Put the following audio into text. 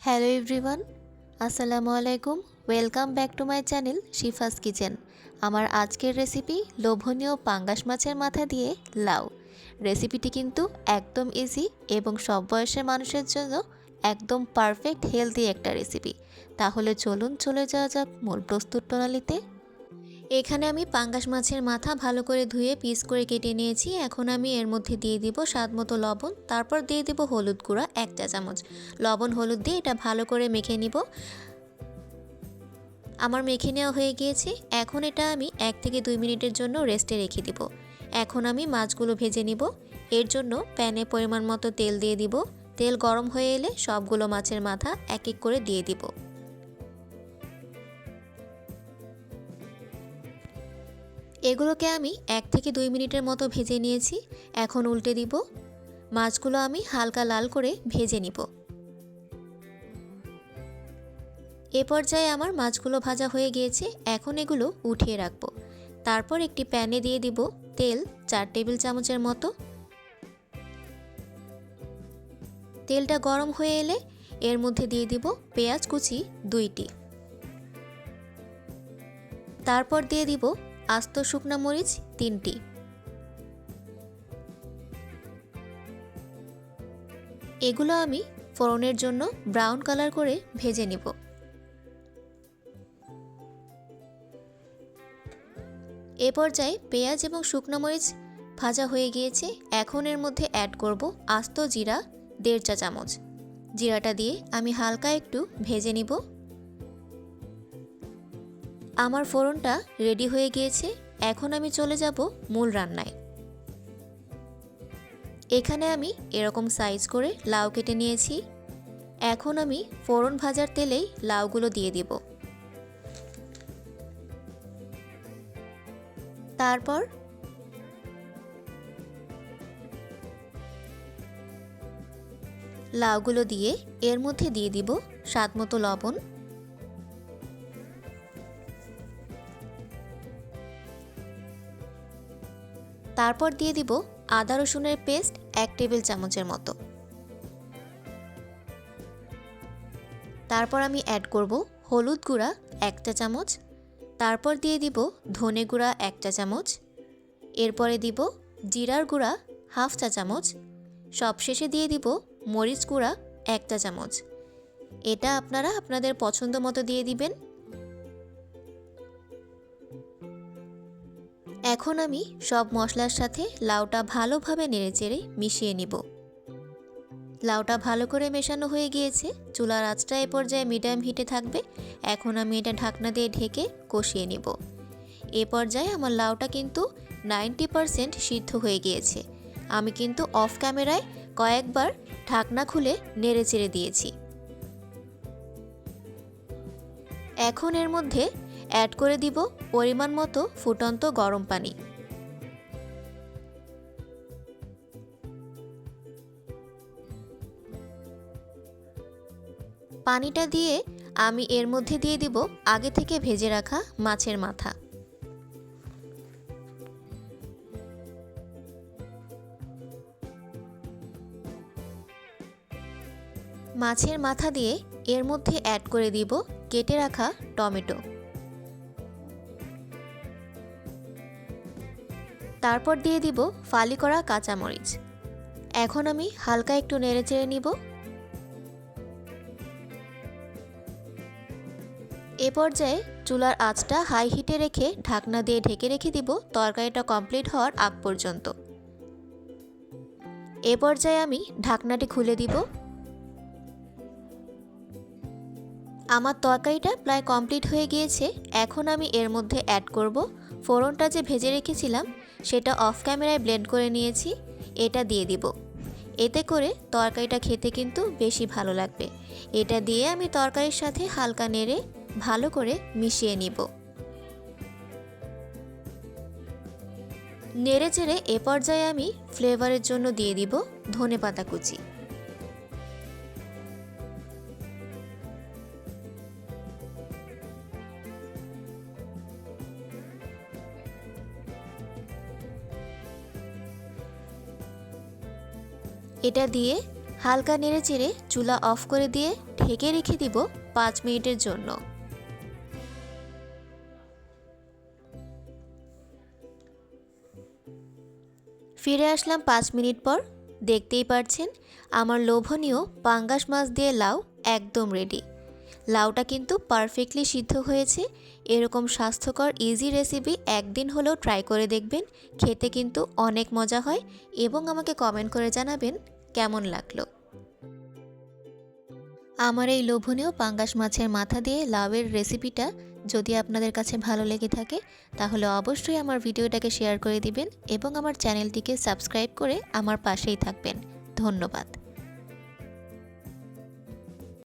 Hello everyone, আসসালামু আলাইকুম। Welcome back to my channel Shifa's kitchen. আমার আজকের রেসিপি লোভনীয় পাঙ্গাস মাছের মাথা দিয়ে লাউ। রেসিপিটি কিন্তু একদম ইজি এবং সব বয়সের মানুষের জন্য একদম পারফেক্ট হেলদি একটা রেসিপি। তাহলে চলুন চলে যাওয়া যাক মূল প্রস্তুত প্রণালীতে। এখানে আমি পাঙ্গাস মাছের মাথা ভালো করে ধুয়ে পিস করে কেটে নিয়েছি। এখন আমি এর মধ্যে দিয়ে দিব স্বাদমতো লবণ, তারপর দিয়ে দিব হলুদ গুঁড়া 1 চা চামচ। লবণ হলুদ দিয়ে এটা ভালো করে মেখে নিব। আমার মেখে নেওয়া হয়ে গিয়েছে। এখন এটা আমি 1 থেকে 2 মিনিটের জন্য রেস্টে রেখে দিব। এখন আমি মাছগুলো ভেজে নিব। এর জন্য প্যানে পরিমাণ মতো তেল দিয়ে দিব। তেল গরম হয়ে এলে সবগুলো মাছের মাথা এক এক করে দিয়ে দিব। এগুলোকে আমি 1 থেকে 2 মিনিটের মতো ভেজে নিয়েছি। এখন উল্টে দিব। মাছগুলো আমি হালকা লাল করে ভেজে নিব। এ পর্যায়ে আমার মাছগুলো ভাজা হয়ে গিয়েছে। এখন এগুলো উঠিয়ে রাখবো। তারপর একটি প্যানে দিয়ে দিব তেল 4 টেবিল চামচের মতো। তেলটা গরম হয়ে এলে এর মধ্যে দিয়ে দিব পেঁয়াজ কুচি 2টি। তারপর দিয়ে দিব আস্ত শুকনা মরিচ 3টি। এগুলো আমি ফোড়নের জন্য ব্রাউন কালার করে ভেজে নিব। এ পর্যায়ে পেঁয়াজ এবং শুকনো মরিচ ভাজা হয়ে গিয়েছে। এখন এর মধ্যে অ্যাড করব আস্ত জিরা 1.5 চা চামচ। জিরাটা দিয়ে আমি হালকা একটু ভেজে নিব। আমার ফোড়নটা রেডি হয়ে গিয়েছে। এখন আমি চলে যাব মূল রান্নায়। এখানে আমি এরকম সাইজ করে লাউ কেটে নিয়েছি। এখন আমি ফোড়ন ভাজার তেলেই লাউগুলো দিয়ে দিব। তারপর লাউগুলো দিয়ে এর মধ্যে দিয়ে দিব স্বাদমতো লবণ, তারপর দিয়ে দিব আদা রসুনের পেস্ট 1 টেবিল চামচের মতো। তারপর আমি অ্যাড করব হলুদ গুঁড়া 1 চা চামচ। তারপর দিয়ে দিব ধনে গুঁড়া 1 চা চামচ। এরপরে দিব জিরার গুঁড়া 1/2 চা চামচ। সবশেষে দিয়ে দিব মরিচ গুঁড়া 1 চা চামচ। এটা আপনারা আপনাদের পছন্দ মতো দিয়ে দিবেন। এখন আমি সব মশলার সাথে লাউটা ভালোভাবে নেড়েচেড়ে মিশিয়ে নিব। লাউটা ভালো করে মেশানো হয়ে গিয়েছে। চুলার আঁচটা এ পর্যায়ে মিডিয়াম হিটে থাকবে। এখন আমি এটা ঢাকনা দিয়ে ঢেকে কষিয়ে নিব। এ পর্যায়ে আমার লাউটা কিন্তু 90% সিদ্ধ হয়ে গিয়েছে। আমি কিন্তু অফ ক্যামেরায় কয়েকবার ঢাকনা খুলে নেড়েচেড়ে দিয়েছি। এখন এর মধ্যে অ্যাড করে দিব পরিমাণ মতো ফুটন্ত গরম পানি। পানিটা দিয়ে আমি এর মধ্যে দিয়ে দিব আগে থেকে ভেজে রাখা মাছের মাথা। মাছের মাথা দিয়ে এর মধ্যে অ্যাড করে দিব কেটে রাখা টমেটো। তারপর দিয়ে দিব ফালি করা কাঁচামরিচ। এখন আমি হালকা একটু নেড়েচেড়ে নিব। এ পর্যায়ে চুলার আঁচটা হাই হিটে রেখে ঢাকনা দিয়ে ঢেকে রেখে দিব তরকারিটা কমপ্লিট হওয়ার আগ পর্যন্ত। এ পর্যায়ে আমি ঢাকনাটি খুলে দিব। আমার তরকারিটা প্রায় কমপ্লিট হয়ে গিয়েছে। এখন আমি এর মধ্যে অ্যাড করব ফোড়নটা যে ভেজে রেখেছিলাম সেটা অফ ক্যামেরায় ব্লেন্ড করে নিয়েছি। এটা দিয়ে দিব। এতে করে তরকারিটা খেতে কিন্তু বেশি ভালো লাগবে। এটা দিয়ে আমি তরকারির সাথে হালকা নেড়ে ভালো করে মিশিয়ে নিব। নেড়েচেড়ে এ পর্যায়ে আমি ফ্লেভারের জন্য দিয়ে দিব ধনেপাতা কুচি। এটা দিয়ে হালকা নেড়েচেড়ে চুলা অফ করে দিয়ে ঢেকে রেখে দিব 5 মিনিটের জন্য। ফিরে আসলাম 5 মিনিট পর। দেখতেই পাচ্ছেন আমার লোভনীয় পাঙ্গাস মাছ দিয়ে লাউ একদম রেডি। লাউটা কিন্তু পারফেক্টলি সিদ্ধ হয়েছে। এরকম স্বাস্থ্যকর ইজি রেসিপি একদিন হলেও ট্রাই করে দেখবেন, খেতে কিন্তু অনেক মজা হয় এবং আমাকে কমেন্ট করে জানাবেন কেমন লাগলো। আমার এই লোভনীয় পাঙ্গাস মাছের মাথা দিয়ে লাউয়ের রেসিপিটা যদি আপনাদের কাছে ভালো লেগে থাকে তাহলে অবশ্যই আমার ভিডিওটাকে শেয়ার করে দিবেন এবং আমার চ্যানেলটিকে সাবস্ক্রাইব করে আমার পাশেই থাকবেন। ধন্যবাদ।